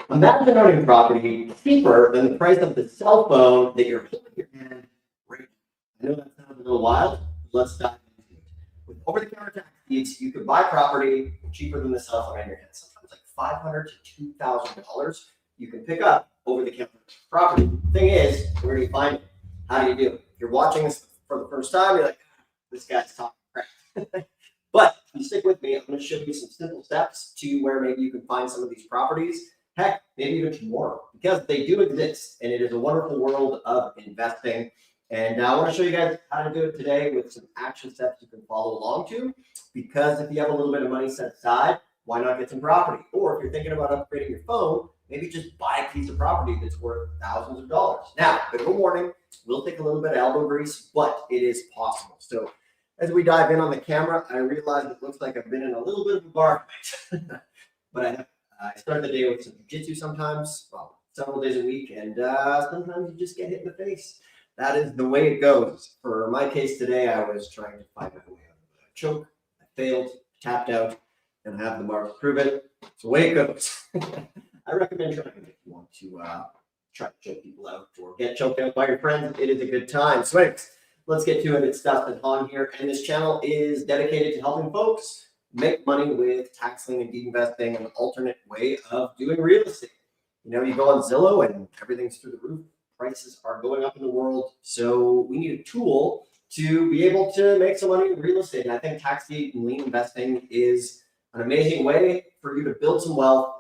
Imagine owning property cheaper than the price of the cell phone that you're holding in your hand right now. I know that sounds a little wild. Let's dive into it. With over-the-counter tax deeds, you could buy property cheaper than the cell phone in your hand. Sometimes like $500 to $2,000. You can pick up over-the-counter property. The thing is, where do you find it? How do you do it? If you're watching this for the first time, you're like, this guy's talking crap. But if you stick with me, I'm going to show you some simple steps to where maybe you can find some of these properties. Heck, maybe even tomorrow, because they do exist, and it is a wonderful world of investing. And I want to show you guys how to do it today with some action steps you can follow along to, because if you have a little bit of money set aside, why not get some property? Or if you're thinking about upgrading your phone, maybe just buy a piece of property that's worth thousands of dollars. Now, bit of a warning, we'll take a little bit of elbow grease, but it is possible. So as we dive in on the camera, I realize it looks like I've been in a little bit of a bar fight, but I start the day with some jiu-jitsu sometimes, well, several days a week, and sometimes you just get hit in the face. That is the way it goes. For my case today, I was trying to find my way out of a choke. I failed, tapped out, and I have the marks to prove it. It's the way it goes. I recommend trying it if you want to try to choke people out or get choked out by your friends. It is a good time. So anyways, let's get to it. It's Dustin Hahn here, and this channel is dedicated to helping folks make money with tax lien and deed investing, an alternate way of doing real estate. You know, you go on Zillow and everything's through the roof. Prices are going up in the world. So we need a tool to be able to make some money in real estate. And I think tax deed and lien investing is an amazing way for you to build some wealth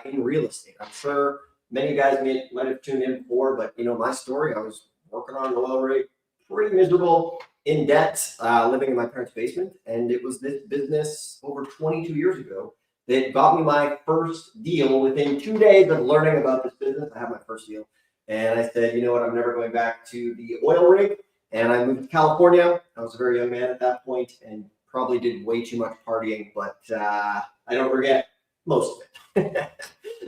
in real estate. I'm sure many of you guys might have tuned in before, but you know, my story, I was working on an oil rig, pretty miserable, in debt, living in my parents' basement. And it was this business over 22 years ago that got me my first deal. Within 2 days of learning about this business, I had my first deal. And I said, you know what, I'm never going back to the oil rig. And I moved to California. I was a very young man at that point and probably did way too much partying, but I don't regret most of it.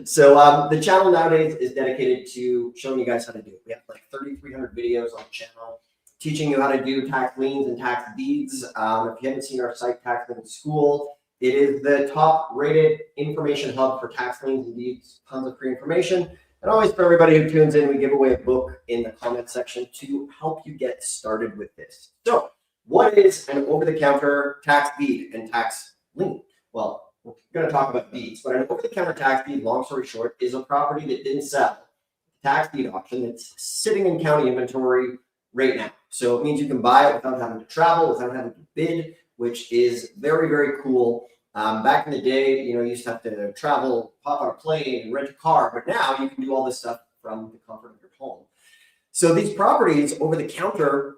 So the channel nowadays is dedicated to showing you guys how to do it. We have like 3,300 videos on the channel teaching you how to do tax liens and tax deeds. If you haven't seen our site, Tax Lien School, it is the top rated information hub for tax liens and deeds. Tons of free information. And always for everybody who tunes in, we give away a book in the comment section to help you get started with this. So what is an over-the-counter tax deed and tax lien? Well, we're going to talk about deeds, but an over-the-counter tax deed, long story short, is a property that didn't sell. Tax deed auction that's sitting in county inventory right now. So it means you can buy it without having to travel, without having to bid, which is very, very cool. Back in the day, you know, you used to have to travel, hop on a plane and rent a car, but now you can do all this stuff from the comfort of your home. So these properties over the counter,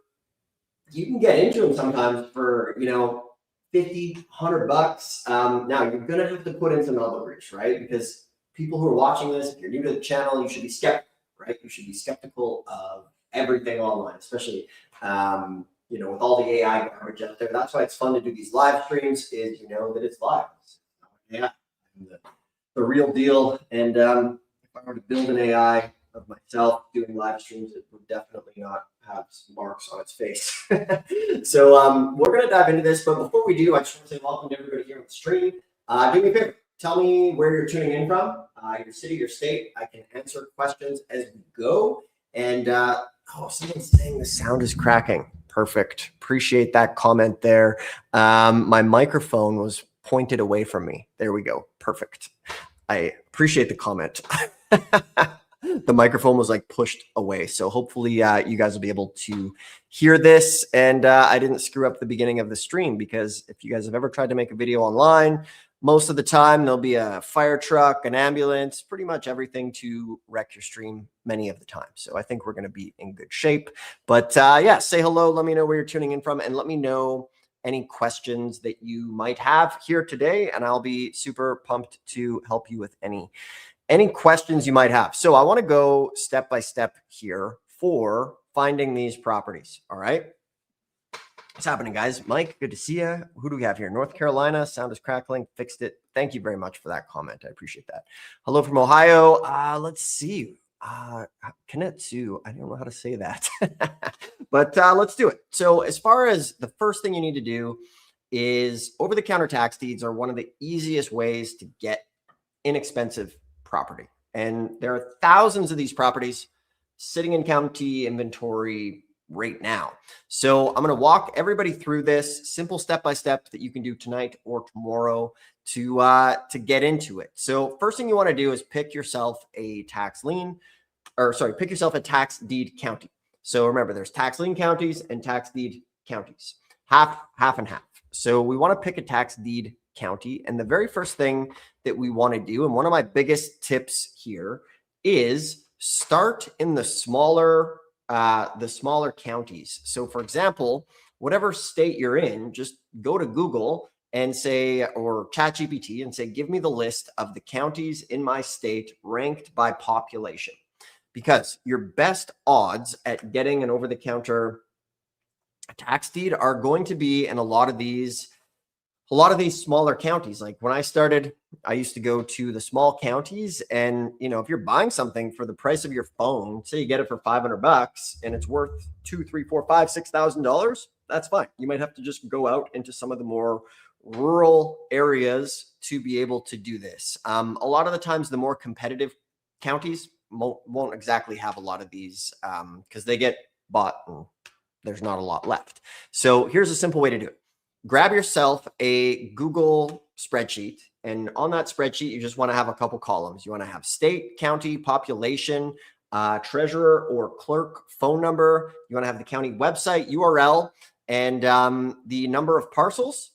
you can get into them sometimes for, you know, $50, $100. Now you're going to have to put in some elbow grease, right? Because people who are watching this, if you're new to the channel, you should be skeptical, right? You should be skeptical of everything online, especially, you know, with all the AI garbage out there. That's why it's fun to do these live streams, is you know that it's live. Yeah, the real deal. And if I were to build an AI of myself doing live streams, it would definitely not have marks on its face. So we're going to dive into this. But before we do, I just want to say welcome to everybody here on the stream. Do me a favor. Tell me where you're tuning in from, your city, your state. I can answer questions as we go. And oh, someone's saying the sound is cracking. Perfect. Appreciate that comment there. My microphone was pointed away from me. There we go. Perfect. I appreciate the comment. The microphone was like pushed away. So hopefully you guys will be able to hear this. And I didn't screw up the beginning of the stream, because if you guys have ever tried to make a video online, most of the time there'll be a fire truck, an ambulance, pretty much everything to wreck your stream many of the time. So I think we're going to be in good shape. But yeah, say hello. Let me know where you're tuning in from, and let me know any questions that you might have here today. And I'll be super pumped to help you with any questions you might have. So I want to go step by step here for finding these properties. All right. What's happening, guys? Mike, good to see you. Who do we have here? North Carolina. Sound is crackling. Fixed it. Thank you very much for that comment. I appreciate that. Hello from Ohio. Let's see. Kanetsu. I don't know how to say that. But let's do it. So as far as the first thing you need to do is, over-the-counter tax deeds are one of the easiest ways to get inexpensive property. And there are thousands of these properties sitting in county inventory right now. So I'm going to walk everybody through this simple step-by-step that you can do tonight or tomorrow to get into it. So first thing you want to do is pick yourself a tax lien, or sorry, pick yourself a tax deed county. So remember, there's tax lien counties and tax deed counties, half and half. So we want to pick a tax deed county. And the very first thing that we want to do, and one of my biggest tips here, is start in the smaller counties. So for example, whatever state you're in, just go to Google and say, or ChatGPT and say, give me the list of the counties in my state ranked by population. Because your best odds at getting an over-the-counter tax deed are going to be in a lot of these smaller counties. Like when I started, I used to go to the small counties, and if you're buying something for the price of your phone, say you get it for $500 and it's worth $2,000, $3,000, $4,000, $5,000, $6,000, that's fine. You might have to just go out into some of the more rural areas to be able to do this. A lot of the times, the more competitive counties won't exactly have a lot of these because they get bought and there's not a lot left. So here's a simple way to do it. Grab yourself a Google spreadsheet, and on that spreadsheet, you just want to have a couple columns. You want to have state, county, population, treasurer or clerk phone number. You want to have the county website, URL, and the number of parcels.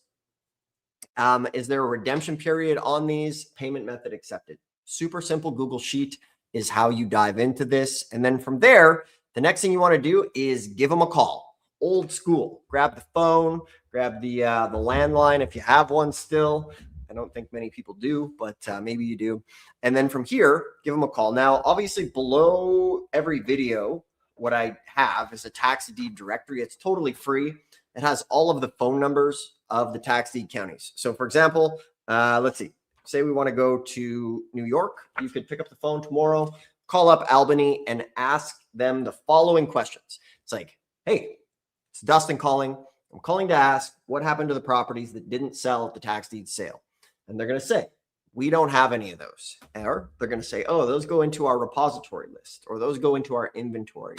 Is there a redemption period on these? Payment method accepted. Super simple Google Sheet is how you dive into this. And then from there, the next thing you want to do is give them a call. Old school. Grab the phone, grab the landline if you have one still. I don't think many people do, but maybe you do. And then from here, give them a call. Now, obviously, below every video, what I have is a tax deed directory. It's totally free. It has all of the phone numbers of the tax deed counties. So, for example, let's see. Say we want to go to New York. You could pick up the phone tomorrow, call up Albany, and ask them the following questions. It's like, hey, it's Dustin calling. I'm calling to ask what happened to the properties that didn't sell at the tax deed sale. And they're going to say, we don't have any of those. Or they're going to say, oh, those go into our repository list, or those go into our inventory.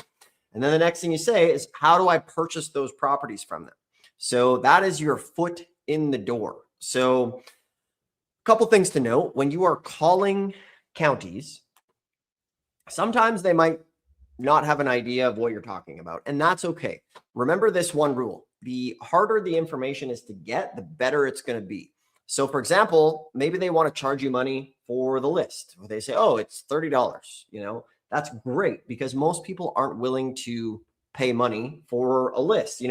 And then the next thing you say is, how do I purchase those properties from them? So that is your foot in the door. So a couple things to note. When you are calling counties, sometimes they might not have an idea of what you're talking about, and that's okay. Remember this one rule. The harder the information is to get, the better it's going to be. So for example, maybe they want to charge you money for the list. They say, oh, it's $30. That's great because most people aren't willing to pay money for a list.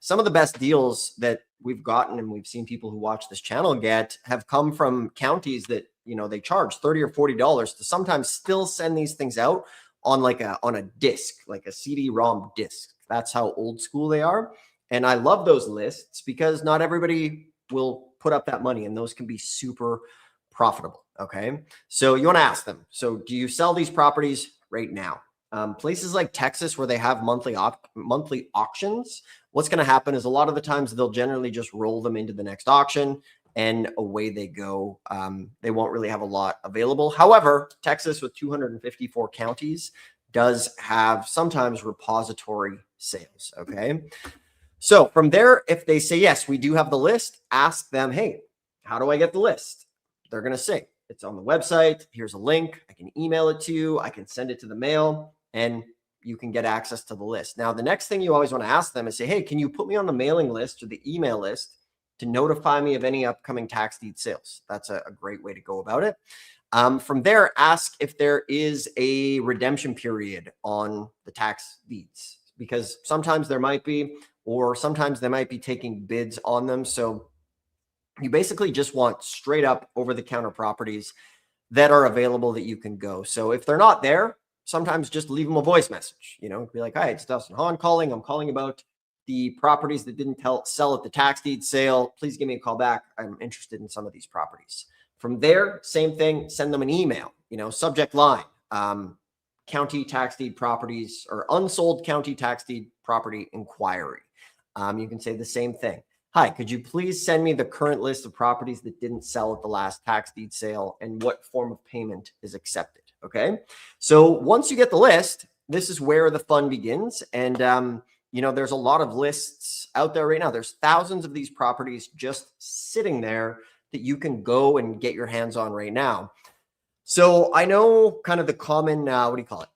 Some of the best deals that we've gotten and we've seen people who watch this channel get have come from counties that, they charge $30 or $40 to sometimes still send these things out on a disc, like a CD-ROM disc. That's how old school they are. And I love those lists because not everybody will put up that money, and those can be super profitable. Okay. So you want to ask them, so do you sell these properties right now? Places like Texas where they have monthly auctions, what's going to happen is a lot of the times they'll generally just roll them into the next auction and away they go. They won't really have a lot available. However, Texas with 254 counties does have sometimes repository sales. Okay. So from there, if they say, yes, we do have the list, ask them, hey, how do I get the list? They're going to say, it's on the website. Here's a link. I can email it to you. I can send it to the mail, and you can get access to the list. Now, the next thing you always want to ask them is say, hey, can you put me on the mailing list or the email list to notify me of any upcoming tax deed sales? That's a great way to go about it. From there, ask if there is a redemption period on the tax deeds, because sometimes there might be, or sometimes they might be taking bids on them. So you basically just want straight up over-the-counter properties that are available that you can go. So if they're not there, sometimes just leave them a voice message. Be like, hi, it's Dustin Hahn calling. I'm calling about the properties that didn't sell at the tax deed sale. Please give me a call back. I'm interested in some of these properties. From there, same thing, send them an email, subject line, county tax deed properties or unsold county tax deed property inquiry. You can say the same thing. Hi, could you please send me the current list of properties that didn't sell at the last tax deed sale and what form of payment is accepted? Okay. So once you get the list, this is where the fun begins. And, there's a lot of lists out there right now. There's thousands of these properties just sitting there that you can go and get your hands on right now. So I know kind of the common, what do you call it?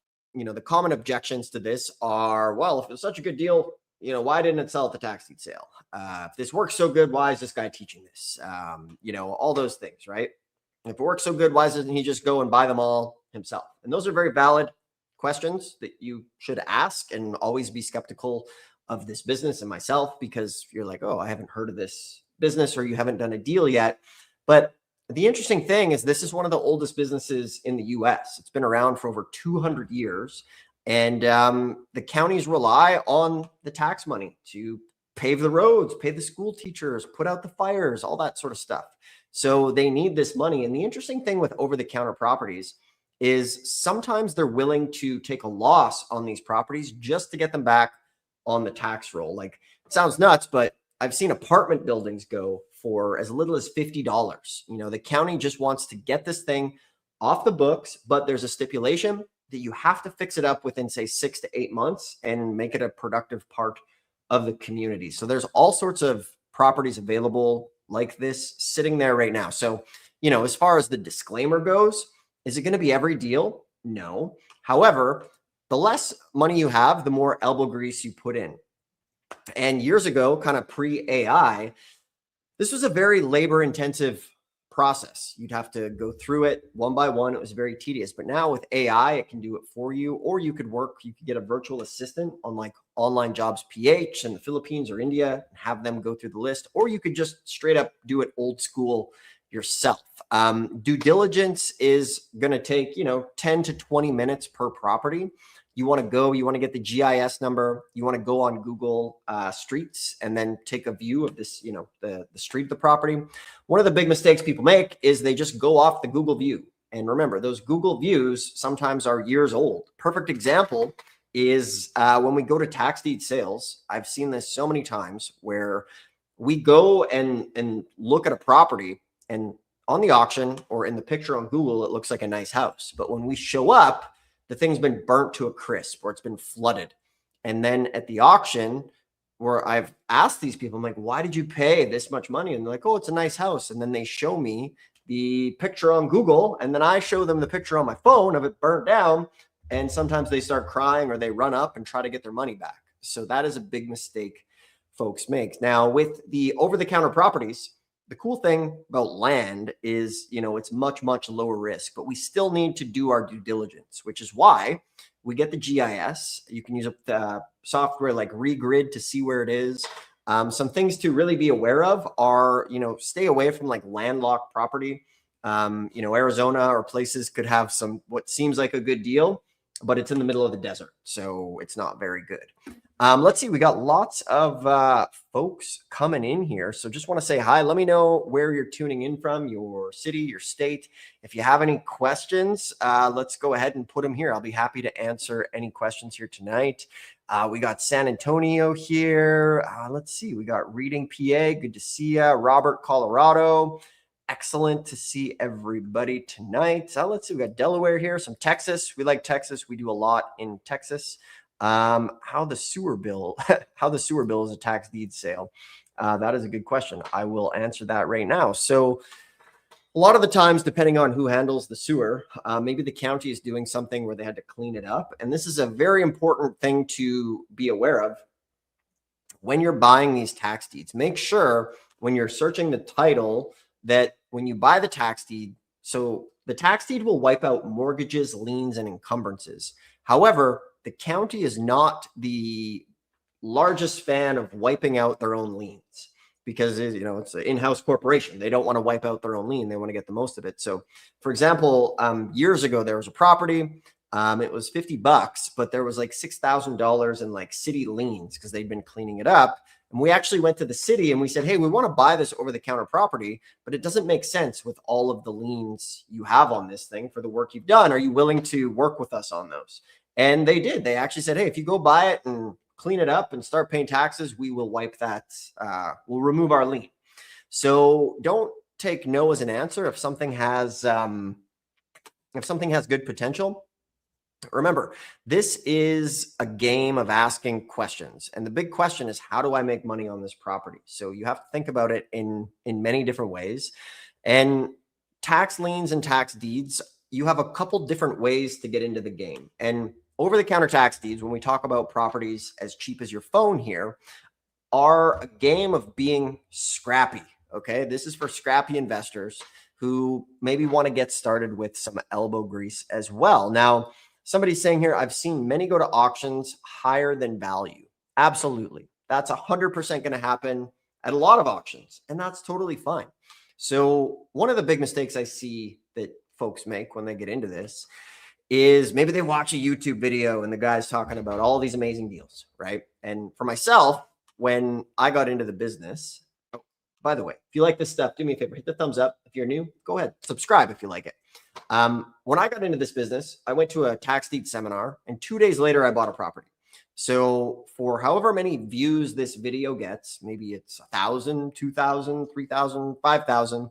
The common objections to this are, well, if it's such a good deal, why didn't it sell at the tax deed sale? If this works so good, why is this guy teaching this? All those things, right? If it works so good, why doesn't he just go and buy them all himself? And those are very valid questions that you should ask, and always be skeptical of this business and myself, because you're like, oh, I haven't heard of this business, or you haven't done a deal yet. But the interesting thing is, this is one of the oldest businesses in the US. It's been around for over 200 years. And the counties rely on the tax money to pave the roads, pay the school teachers, put out the fires, all that sort of stuff. So they need this money. And the interesting thing with over-the-counter properties is sometimes they're willing to take a loss on these properties just to get them back on the tax roll. Like, it sounds nuts, but I've seen apartment buildings go for as little as $50. The county just wants to get this thing off the books, but there's a stipulation that you have to fix it up within, say, 6 to 8 months and make it a productive part of the community. So there's all sorts of properties available like this sitting there right now. So, as far as the disclaimer goes, is it going to be every deal? No. However, the less money you have, the more elbow grease you put in. And years ago, kind of pre-AI, this was a very labor-intensive process. You'd have to go through it one by one. It was very tedious. But now with AI, it can do it for you. Or you could get a virtual assistant on like Online Jobs PH in the Philippines or India, and have them go through the list. Or you could just straight up do it old school yourself. Due diligence is going to take, 10 to 20 minutes per property. You want to get the GIS number. You want to go on Google Streets and then take a view of this, the street of the property. One of the big mistakes people make is they just go off the Google view. And remember, those Google views sometimes are years old. Perfect example is when we go to tax deed sales. I've seen this so many times where we go and look at a property, and on the auction or in the picture on Google, it looks like a nice house. But when we show up, the thing's been burnt to a crisp, or it's been flooded. And then at the auction, where I've asked these people, I'm like, why did you pay this much money? And they're like, oh, it's a nice house. And then they show me the picture on Google, and then I show them the picture on my phone of it burnt down. And sometimes they start crying, or they run up and try to get their money back. So that is a big mistake folks make. Now, with the over-the-counter properties, the cool thing about land is, it's much, much lower risk, but we still need to do our due diligence, which is why we get the GIS. You can use software like Regrid to see where it is. Some things to really be aware of are, stay away from like landlocked property. Arizona or places could have what seems like a good deal, but it's in the middle of the desert, so it's not very good. Let's see, we got lots of folks coming in here. So just want to say hi. Let me know where you're tuning in from, your city, your state. If you have any questions, let's go ahead and put them here. I'll be happy to answer any questions here tonight. We got San Antonio here. Let's see, we got Reading, PA. Good to see you. Robert, Colorado. Excellent to see everybody tonight. Let's see, we got Delaware here, some Texas. We like Texas. We do a lot in Texas. How the sewer bill is a tax deed sale. That is a good question. I will answer that right now. So a lot of the times, depending on who handles the sewer, maybe the county is doing something where they had to clean it up. And this is a very important thing to be aware of when you're buying these tax deeds. Make sure when you're searching the title that when you buy the tax deed, so the tax deed will wipe out mortgages, liens, and encumbrances. However, the county is not the largest fan of wiping out their own liens, because it's an in-house corporation. They don't want to wipe out their own lien. They want to get the most of it. So, for example, years ago, there was a property. It was $50, but there was like $6,000 in like city liens because they'd been cleaning it up. And we actually went to the city and we said, hey, we want to buy this over-the-counter property, but it doesn't make sense with all of the liens you have on this thing for the work you've done. Are you willing to work with us on those? And they did. They actually said, hey, if you go buy it and clean it up and start paying taxes, we will wipe that. We'll remove our lien. So don't take no as an answer. If something has if something has good potential, remember, this is a game of asking questions. And the big question is, how do I make money on this property? So you have to think about it in many different ways. And tax liens and tax deeds, you have a couple different ways to get into the game. And over-the-counter tax deeds, when we talk about properties as cheap as your phone here, are a game of being scrappy. Okay, this is for scrappy investors who maybe want to get started with some elbow grease as well. Now, somebody's saying here, I've seen many go to auctions higher than value. Absolutely. That's 100% going to happen at a lot of auctions, and that's totally fine. So one of the big mistakes I see that folks make when they get into this is maybe they watch a YouTube video and the guy's talking about all these amazing deals, right? And for myself, when I got into the business, oh, by the way, if you like this stuff, do me a favor, hit the thumbs up. If you're new, go ahead, subscribe if you like it. When I got into this business, I went to a tax deed seminar, and 2 days later, I bought a property. So for however many views this video gets, maybe it's 1,000, 2,000, 3,000, 5,000,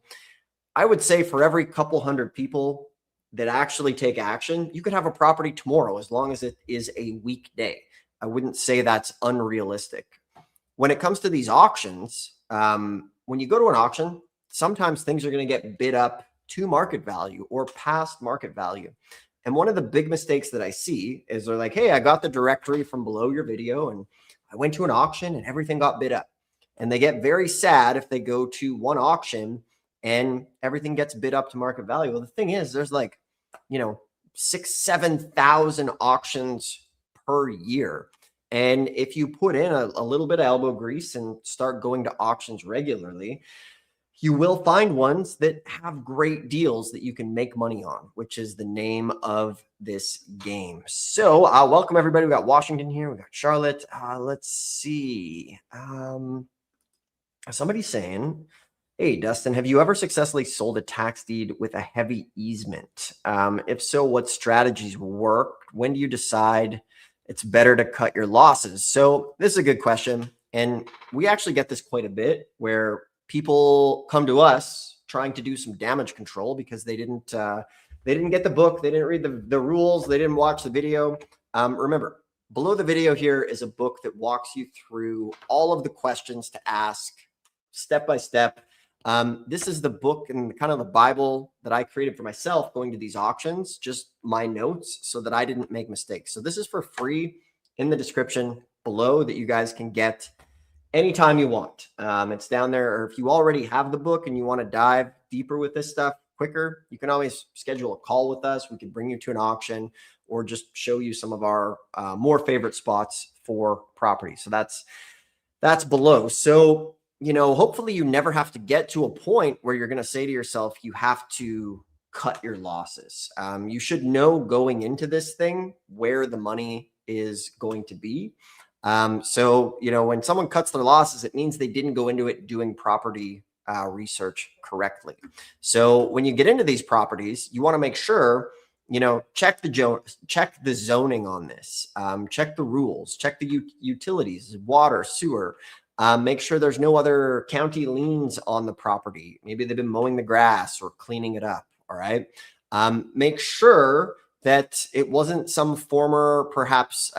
I would say for every couple hundred people that actually take action, you could have a property tomorrow as long as it is a weekday. I wouldn't say that's unrealistic. When it comes to these auctions, when you go to an auction, sometimes things are going to get bid up to market value or past market value. And one of the big mistakes that I see is they're like, hey, I got the directory from below your video and I went to an auction and everything got bid up. And they get very sad if they go to one auction and everything gets bid up to market value. Well, the thing is, there's like, 6,000, 7,000 auctions per year. And if you put in a little bit of elbow grease and start going to auctions regularly, you will find ones that have great deals that you can make money on, which is the name of this game. So welcome everybody. We got Washington here. We got Charlotte. Let's see. Somebody's saying, hey, Dustin, have you ever successfully sold a tax deed with a heavy easement? If so, what strategies work? When do you decide it's better to cut your losses? So this is a good question. And we actually get this quite a bit where people come to us trying to do some damage control because they didn't get the book, they didn't read the rules, they didn't watch the video. Remember, below the video here is a book that walks you through all of the questions to ask step by step. This is the book and kind of the Bible that I created for myself going to these auctions, just my notes so that I didn't make mistakes. So this is for free in the description below that you guys can get anytime you want. It's down there. Or if you already have the book and you want to dive deeper with this stuff quicker, you can always schedule a call with us. We can bring you to an auction or just show you some of our more favorite spots for property. So that's below. So, hopefully you never have to get to a point where you're going to say to yourself, you have to cut your losses. You should know going into this thing where the money is going to be. So, when someone cuts their losses, it means they didn't go into it doing property research correctly. So when you get into these properties, you want to make sure, check the zoning on this, check the rules, check the utilities, water, sewer, make sure there's no other county liens on the property. Maybe they've been mowing the grass or cleaning it up. All right. Make sure that it wasn't some former, perhaps,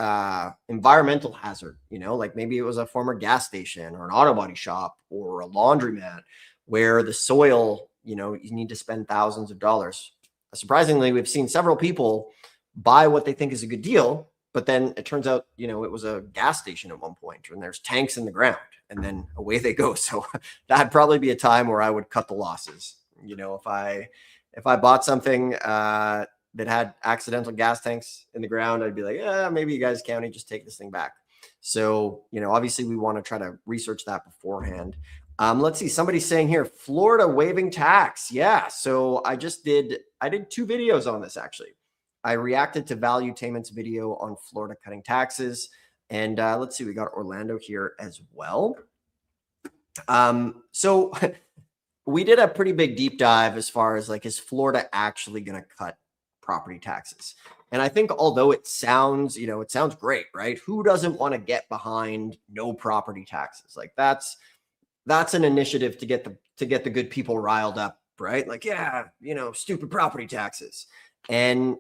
environmental hazard, like maybe it was a former gas station or an auto body shop or a laundromat where the soil, you need to spend thousands of dollars. Surprisingly, we've seen several people buy what they think is a good deal, but then it turns out, it was a gas station at one point and there's tanks in the ground and then away they go. So that'd probably be a time where I would cut the losses. If I bought something, that had accidental gas tanks in the ground, I'd be like, maybe you guys county, just take this thing back. So, obviously we want to try to research that beforehand. Let's see, somebody's saying here, Florida waiving tax. Yeah. So I did 2 videos on this actually. I reacted to Valuetainment's video on Florida cutting taxes. And let's see, we got Orlando here as well. So we did a pretty big deep dive as far as is Florida actually going to cut property taxes? And I think although it sounds great, right? Who doesn't want to get behind no property taxes? That's an initiative to get the good people riled up, right? Stupid property taxes. And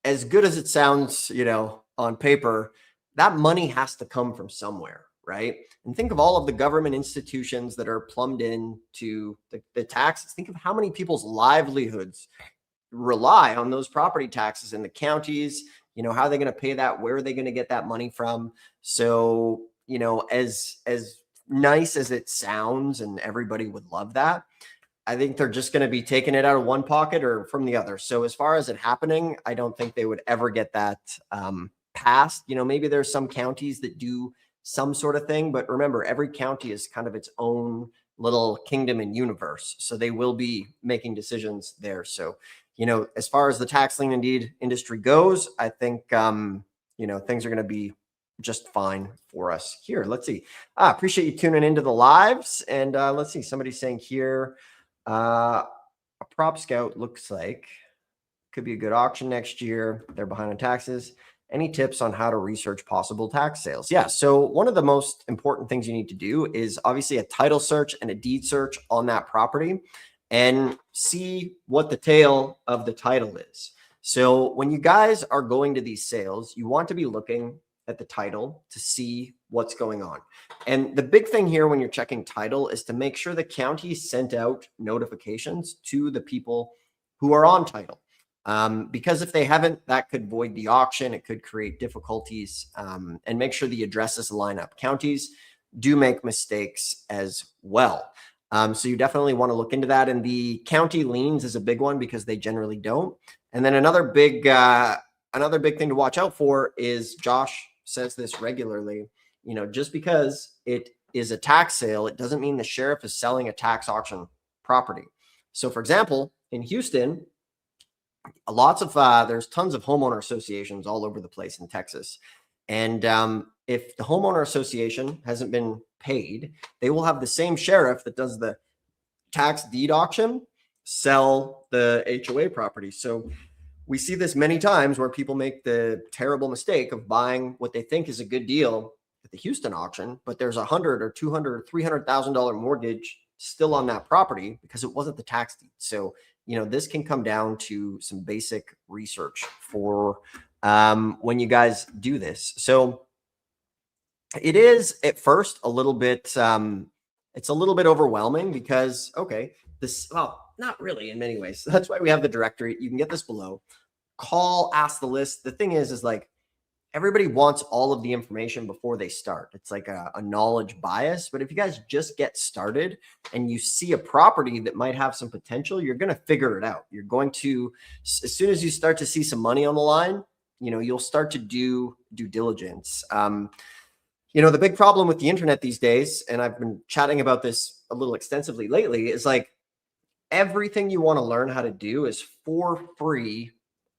as good as it sounds, on paper, that money has to come from somewhere, right? And think of all of the government institutions that are plumbed into the taxes. Think of how many people's livelihoods rely on those property taxes in the counties. How are they going to pay that? Where are they going to get that money from? So, as nice as it sounds, and everybody would love that, I think they're just going to be taking it out of one pocket or from the other. So as far as it happening, I don't think they would ever get that passed. Maybe there's some counties that do some sort of thing, but remember, every county is kind of its own little kingdom and universe. So they will be making decisions there. So, as far as the tax lien and deed industry goes, I think, things are going to be just fine for us here. Let's see. Appreciate you tuning into the lives. And let's see, somebody's saying here, a prop scout looks like could be a good auction next year. They're behind on taxes. Any tips on how to research possible tax sales? Yeah. So one of the most important things you need to do is obviously a title search and a deed search on that property and see what the tail of the title is. So when you guys are going to these sales, you want to be looking at the title to see what's going on. And the big thing here when you're checking title is to make sure the county sent out notifications to the people who are on title. Because if they haven't, that could void the auction. It could create difficulties, and make sure the addresses line up. Counties do make mistakes as well. So you definitely want to look into that. And the county liens is a big one because they generally don't. And then another big thing to watch out for is, Josh says this regularly, just because it is a tax sale, it doesn't mean the sheriff is selling a tax auction property. So for example, in Houston, there's tons of homeowner associations all over the place in Texas. And if the homeowner association hasn't been paid, they will have the same sheriff that does the tax deed auction sell the HOA property. So we see this many times where people make the terrible mistake of buying what they think is a good deal at the Houston auction, but there's $100,000 or $200,000 or $300,000 mortgage still on that property because it wasn't the tax deed. So, this can come down to some basic research for when you guys do this. So it is at first a little bit, it's a little bit overwhelming because, not really in many ways. That's why we have the directory. You can get this below. Call, ask the list. The thing is like everybody wants all of the information before they start. It's like a knowledge bias. But if you guys just get started and you see a property that might have some potential, you're going to figure it out. You're going to, as soon as you start to see some money on the line, you'll start to do due diligence. The big problem with the internet these days, and I've been chatting about this a little extensively lately, is like everything you want to learn how to do is for free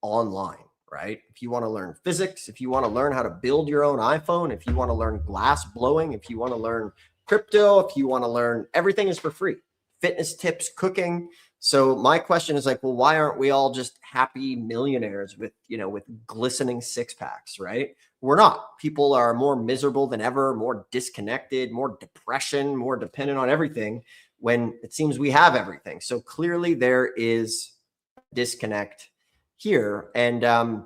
online, right? If you want to learn physics, if you want to learn how to build your own iPhone, if you want to learn glass blowing, if you want to learn crypto, if you want to learn, everything is for free. Fitness tips, cooking. So my question is like, well, why aren't we all just happy millionaires with glistening six packs, right? We're not. People are more miserable than ever, more disconnected, more depression, more dependent on everything when it seems we have everything. So clearly there is a disconnect here. And the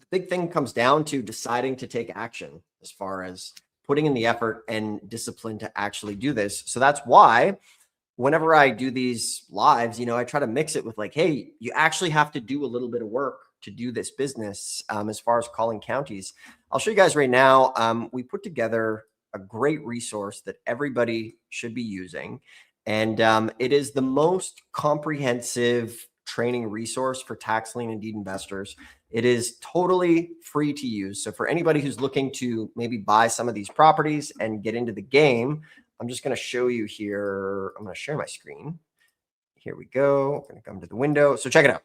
big thing comes down to deciding to take action as far as putting in the effort and discipline to actually do this. So that's why whenever I do these lives, I try to mix it with like, hey, you actually have to do a little bit of work to do this business. As far as calling counties, I'll show you guys right now. We put together a great resource that everybody should be using. And it is the most comprehensive training resource for tax lien and deed investors. It is totally free to use. So for anybody who's looking to maybe buy some of these properties and get into the game, I'm just going to show you here. I'm going to share my screen. Here we go. I'm going to come to the window. So check it out.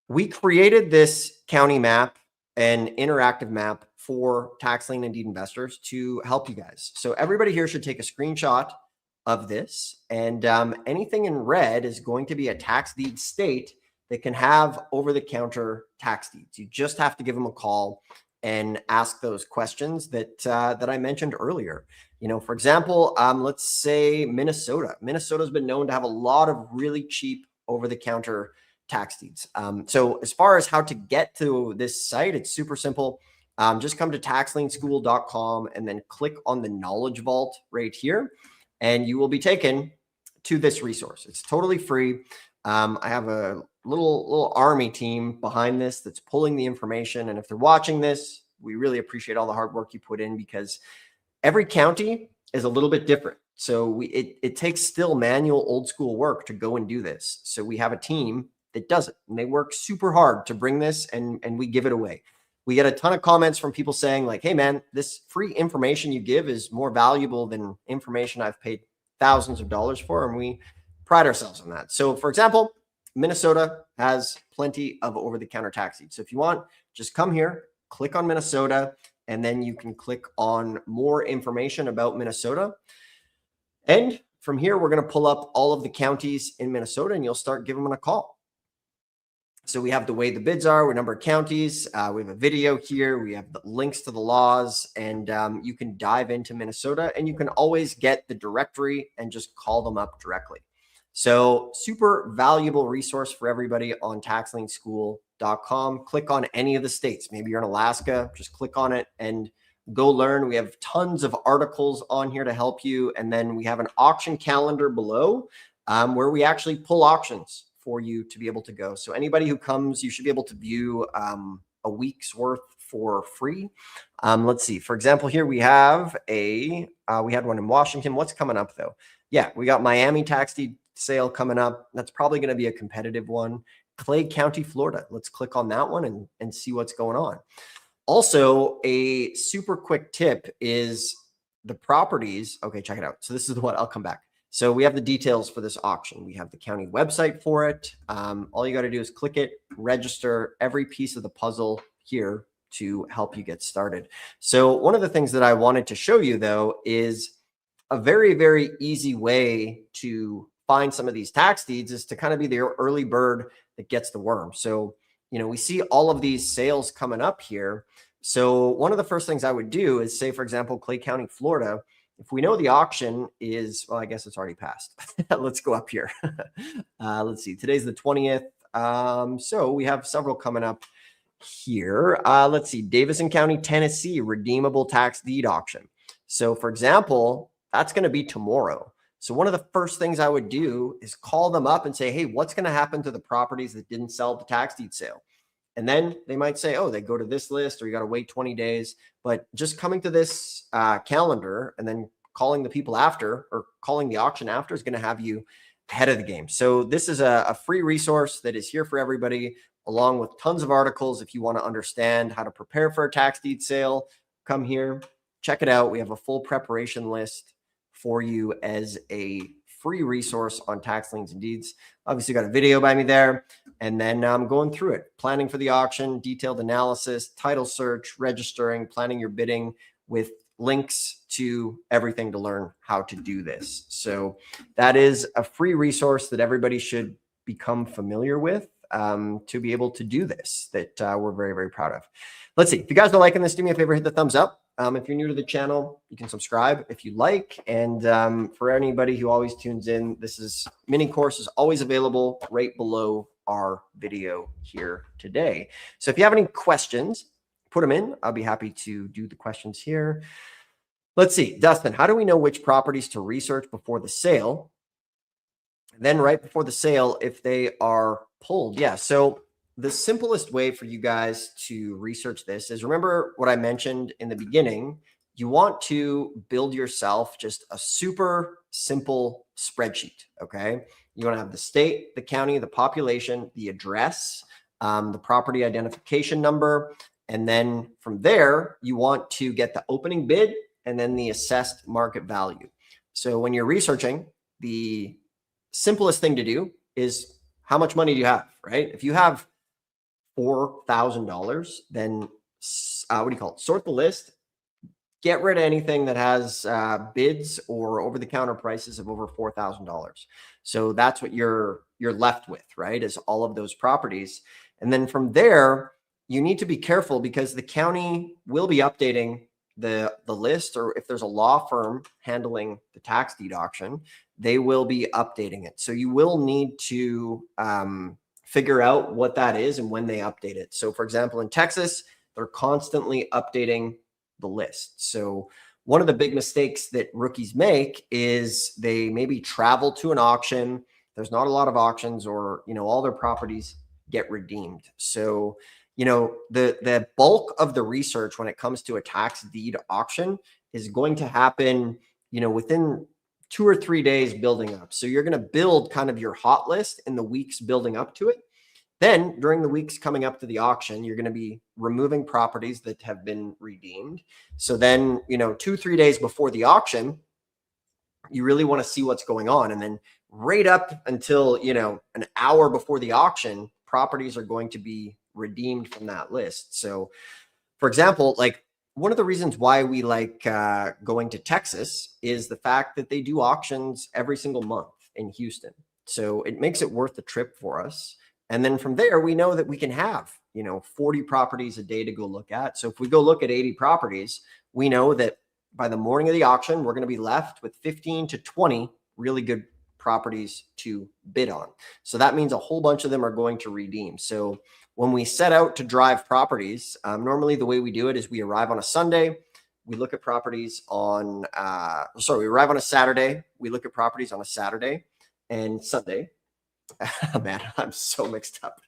We created this county map, an interactive map for tax lien and deed investors to help you guys. So everybody here should take a screenshot of this, and anything in red is going to be a tax deed state that can have over-the-counter tax deeds. You just have to give them a call and ask those questions that I mentioned earlier. For example, let's say Minnesota. Minnesota's been known to have a lot of really cheap over-the-counter tax deeds. So as far as how to get to this site, it's super simple. Just come to taxlienschool.com and then click on the Knowledge Vault right here, and you will be taken to this resource. It's totally free. I have a little army team behind this that's pulling the information. And if they're watching this, we really appreciate all the hard work you put in, because every county is a little bit different. So it takes still manual old school work to go and do this. So we have a team that does it, and they work super hard to bring this, and we give it away. We get a ton of comments from people saying like, hey man, this free information you give is more valuable than information I've paid thousands of dollars for. And we pride ourselves on that. So for example, Minnesota has plenty of over-the-counter tax deeds. So if you want, just come here, click on Minnesota, and then you can click on more information about Minnesota. And from here, we're going to pull up all of the counties in Minnesota, and you'll start giving them a call. So we have the way the bids are, number of counties. We have a video here. We have the links to the laws, and you can dive into Minnesota, and you can always get the directory and just call them up directly. So super valuable resource for everybody on taxlienschool.com. Click on any of the states. Maybe you're in Alaska, just click on it and go learn. We have tons of articles on here to help you. And then we have an auction calendar below where we actually pull auctions for you to be able to go. So anybody who comes, you should be able to view a week's worth for free. Let's see. For example, here we have we had one in Washington. What's coming up though? Yeah, we got Miami tax deed sale coming up. That's probably going to be a competitive one. Clay County, Florida. Let's click on that one and see what's going on. Also, a super quick tip is the properties. Okay, check it out. So this is what I'll come back. So we have the details for this auction. We have the county website for it. All you got to do is click it, register every piece of the puzzle here to help you get started. So one of the things that I wanted to show you though is a very, very easy way to find some of these tax deeds is to kind of be the early bird that gets the worm. So, you know, we see all of these sales coming up here. So one of the first things I would do is say, for example, Clay County, Florida. If we know the auction is, well, I guess it's already passed. Let's go up here. Let's see. Today's the 20th. So we have several coming up here. Let's see. Davison County, Tennessee, redeemable tax deed auction. So for example, that's going to be tomorrow. So one of the first things I would do is call them up and say, hey, what's going to happen to the properties that didn't sell at the tax deed sale? And then they might say, oh, they go to this list, or you got to wait 20 days. But just coming to this calendar and then calling the people after, or calling the auction after, is going to have you ahead of the game. So this is a free resource that is here for everybody, along with tons of articles. If you want to understand how to prepare for a tax deed sale, come here, check it out. We have a full preparation list for you as a free resource on tax liens and deeds. Obviously got a video by me there, and then I'm going through it, planning for the auction, detailed analysis, title search, registering, planning your bidding, with links to everything to learn how to do this. So that is a free resource that everybody should become familiar with to be able to do this, that we're very, very proud of. Let's see. If you guys are liking this, do me a favor, hit the thumbs up. If you're new to the channel, you can subscribe if you like. And for anybody who always tunes in, mini course is always available right below our video here today. So if you have any questions, put them in. I'll be happy to do the questions here. Let's see. Dustin, how do we know which properties to research before the sale? And then right before the sale, if they are pulled. Yeah. So the simplest way for you guys to research this is, remember what I mentioned in the beginning. You want to build yourself just a super simple spreadsheet. Okay. You want to have the state, the county, the population, the address, the property identification number. And then from there, you want to get the opening bid and then the assessed market value. So when you're researching, the simplest thing to do is, how much money do you have, right? If you have $4,000, then what do you call it? Sort the list, get rid of anything that has bids or over-the-counter prices of over $4,000. So that's what you're left with, right? Is all of those properties. And then from there, you need to be careful, because the county will be updating the list, or if there's a law firm handling the tax deed auction, they will be updating it. So you will need to figure out what that is and when they update it. So for example, in Texas, they're constantly updating the list. So one of the big mistakes that rookies make is they maybe travel to an auction. There's not a lot of auctions, or, all their properties get redeemed. So, the bulk of the research when it comes to a tax deed auction is going to happen, within 2 or 3 days building up. So you're going to build kind of your hot list in the weeks building up to it. Then during the weeks coming up to the auction, you're going to be removing properties that have been redeemed. So then, 2-3 days before the auction, you really want to see what's going on. And then right up until, an hour before the auction, properties are going to be redeemed from that list. So for example, like, one of the reasons why we like going to Texas is the fact that they do auctions every single month in Houston. So it makes it worth the trip for us. And then from there, we know that we can have, 40 properties a day to go look at. So if we go look at 80 properties, we know that by the morning of the auction, we're going to be left with 15 to 20 really good properties to bid on. So that means a whole bunch of them are going to redeem. So when we set out to drive properties, normally the way we do it is we arrive on a Sunday. We look at properties on, we arrive on a Saturday. We look at properties on a Saturday and Sunday. Man, I'm so mixed up.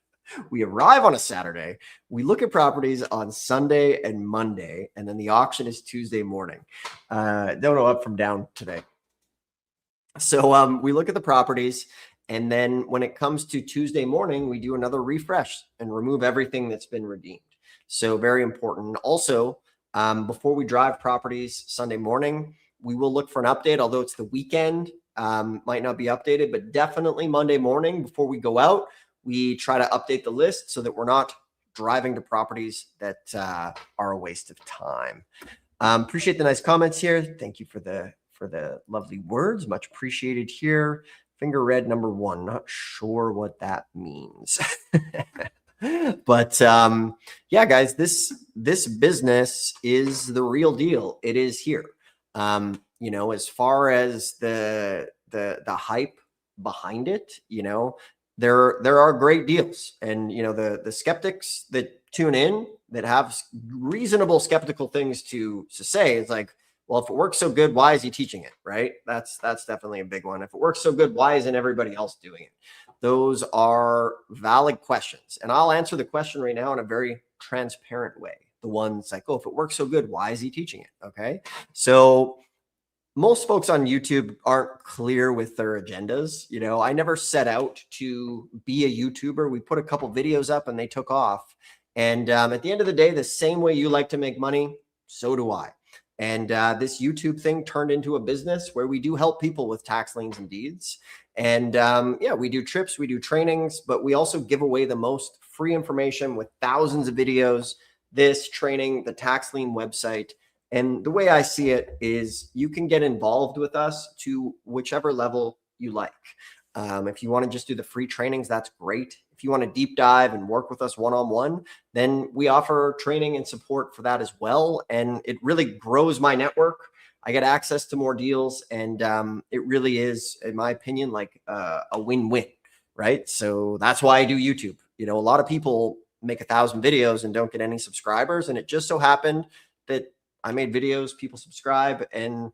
We arrive on a Saturday. We look at properties on Sunday and Monday, and then the auction is Tuesday morning. Don't know up from down today. So we look at the properties, and then when it comes to Tuesday morning, we do another refresh and remove everything that's been redeemed. So very important. Also, before we drive properties Sunday morning, we will look for an update, although it's the weekend. Might not be updated, but definitely Monday morning before we go out, we try to update the list so that we're not driving to properties that are a waste of time. Appreciate the nice comments here. Thank you for the lovely words. Much appreciated here. Finger red number 1. Not sure what that means. But yeah, guys, this business is the real deal. It is here. As far as the hype behind it, there are great deals. And, the skeptics that tune in that have reasonable skeptical things to say, it's like, well, if it works so good, why is he teaching it? Right? That's definitely a big one. If it works so good, why isn't everybody else doing it? Those are valid questions. And I'll answer the question right now in a very transparent way. The one's like, oh, if it works so good, why is he teaching it? Okay. So most folks on YouTube aren't clear with their agendas. I never set out to be a YouTuber. We put a couple videos up and they took off. And at the end of the day, the same way you like to make money, so do I. And this YouTube thing turned into a business where we do help people with tax liens and deeds. And yeah, we do trips, we do trainings, but we also give away the most free information with thousands of videos, this training, the tax lien website. And the way I see it is you can get involved with us to whichever level you like. If you want to just do the free trainings, that's great. If you want to deep dive and work with us one-on-one, then we offer training and support for that as well. And it really grows my network. I get access to more deals. And it really is, in my opinion, like a win-win, right? So that's why I do YouTube. A lot of people make 1,000 videos and don't get any subscribers. And it just so happened that I made videos, people subscribe, and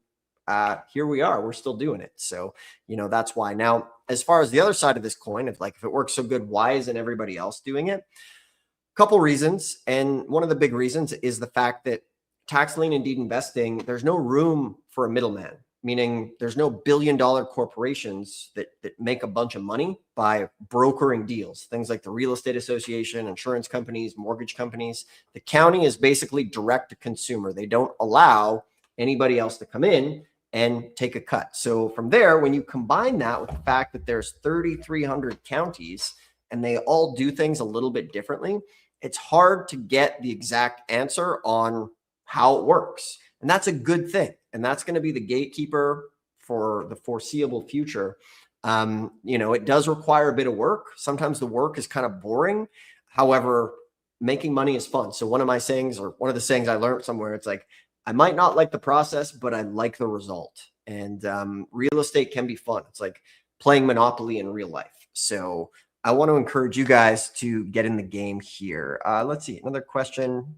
here we are. We're still doing it. So, that's why. Now, as far as the other side of this coin, if it works so good, why isn't everybody else doing it? A couple reasons. And one of the big reasons is the fact that tax lien and deed investing, there's no room for a middleman, meaning there's no billion-dollar corporations that make a bunch of money by brokering deals, things like the real estate association, insurance companies, mortgage companies. The county is basically direct to consumer. They don't allow anybody else to come in and take a cut. So from there, when you combine that with the fact that there's 3,300 counties and they all do things a little bit differently, it's hard to get the exact answer on how it works. And that's a good thing. And that's going to be the gatekeeper for the foreseeable future. It does require a bit of work. Sometimes the work is kind of boring. However, making money is fun. So one of my sayings, or one of the sayings I learned somewhere, it's like, I might not like the process, but I like the result. And real estate can be fun. It's like playing Monopoly in real life. So I want to encourage you guys to get in the game here. Let's see, another question.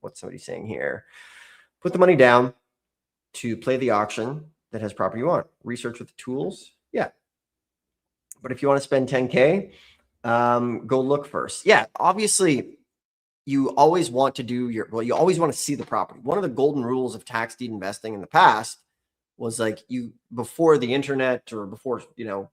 What's somebody saying here? Put the money down to play the auction that has property you want. Research with the tools. Yeah. But if you want to spend 10K, go look first. Yeah, obviously, you always want to do you always want to see the property. One of the golden rules of tax deed investing in the past was like before the internet or before,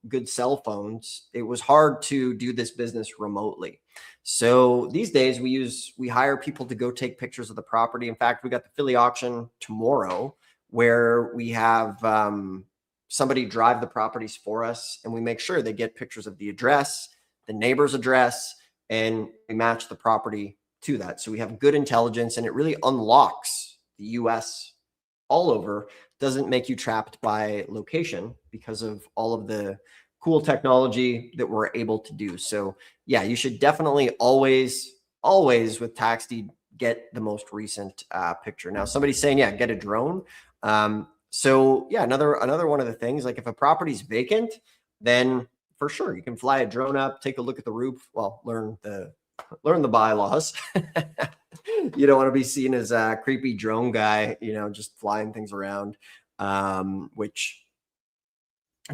good cell phones, it was hard to do this business remotely. So these days we hire people to go take pictures of the property. In fact, we got the Philly auction tomorrow where we have somebody drive the properties for us, and we make sure they get pictures of the address, the neighbor's address, and we match the property to that. So we have good intelligence, and it really unlocks the US all over. Doesn't make you trapped by location because of all of the cool technology that we're able to do. So yeah, you should definitely always with tax deed get the most recent picture. Now somebody's saying, yeah, get a drone. So yeah, another one of the things, like if a property's vacant, then for sure you can fly a drone up, take a look at the roof. Well, learn the bylaws. You don't want to be seen as a creepy drone guy, just flying things around, which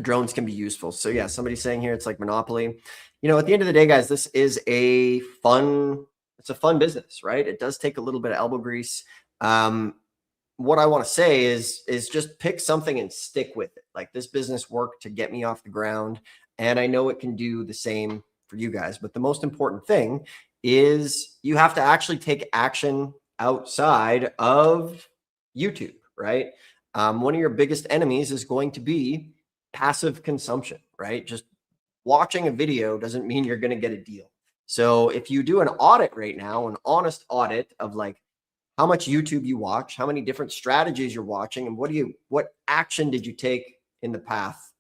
drones can be useful. So yeah, somebody's saying here, it's like Monopoly. At the end of the day, guys, this is it's a fun business, right? It does take a little bit of elbow grease. What I want to say is just pick something and stick with it. Like this business worked to get me off the ground, and I know it can do the same for you guys. But the most important thing is you have to actually take action outside of YouTube, right? One of your biggest enemies is going to be passive consumption, right? Just watching a video doesn't mean you're going to get a deal. So if you do an audit right now, an honest audit of like how much YouTube you watch, how many different strategies you're watching, and what action did you take in the path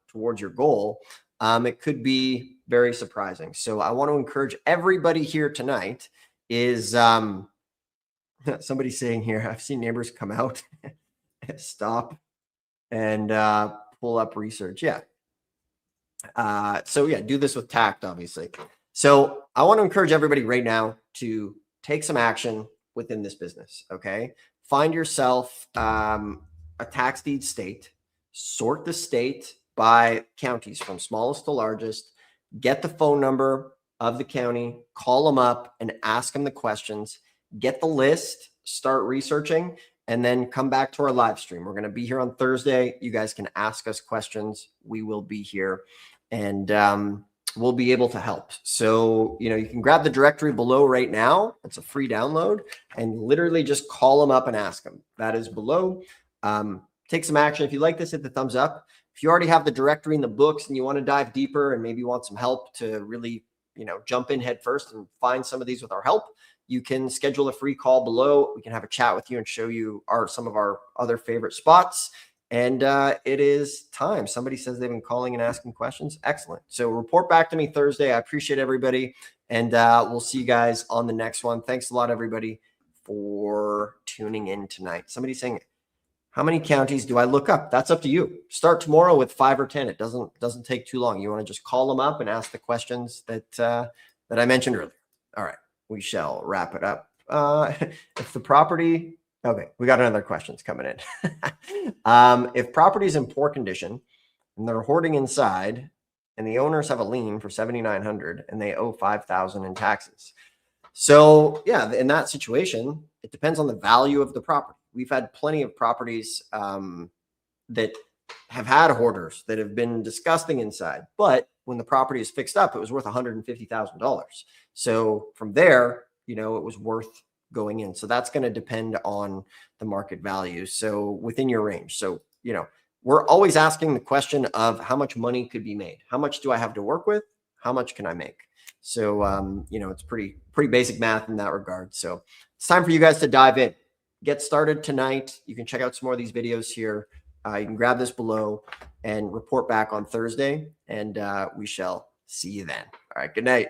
towards your goal, it could be very surprising. So I want to encourage everybody here tonight is somebody saying here, I've seen neighbors come out, stop, and pull up research. Yeah. So yeah, do this with tact, obviously. So I want to encourage everybody right now to take some action within this business. Okay. Find yourself a tax deed state, sort the state by counties from smallest to largest, get the phone number of the county, call them up and ask them the questions, get the list, start researching, and then come back to our live stream. We're going to be here on Thursday. You guys can ask us questions. We will be here, and we'll be able to help. So, you can grab the directory below right now. It's a free download, and literally just call them up and ask them. That is below. Take some action. If you like this, hit the thumbs up. If you already have the directory in the books and you want to dive deeper and maybe want some help to really, jump in head first and find some of these with our help, you can schedule a free call below. We can have a chat with you and show you some of our other favorite spots. And it is time. Somebody says they've been calling and asking questions. Excellent. So report back to me Thursday. I appreciate everybody. And we'll see you guys on the next one. Thanks a lot, everybody, for tuning in tonight. Somebody's saying, how many counties do I look up? That's up to you. Start tomorrow with 5 or 10. It doesn't take too long. You want to just call them up and ask the questions that I mentioned earlier. All right. We shall wrap it up. If the property, okay, we got another questions coming in. If property is in poor condition and they're hoarding inside and the owners have a lien for $7,900 and they owe $5,000 in taxes. So yeah, in that situation, it depends on the value of the property. We've had plenty of properties that have had hoarders that have been disgusting inside, but when the property is fixed up, it was worth $150,000. So from there, it was worth going in. So that's going to depend on the market value. So within your range. So, we're always asking the question of how much money could be made. How much do I have to work with? How much can I make? So, it's pretty basic math in that regard. So it's time for you guys to dive in. Get started tonight. You can check out some more of these videos here. You can grab this below and report back on Thursday, and we shall see you then. All right. Good night.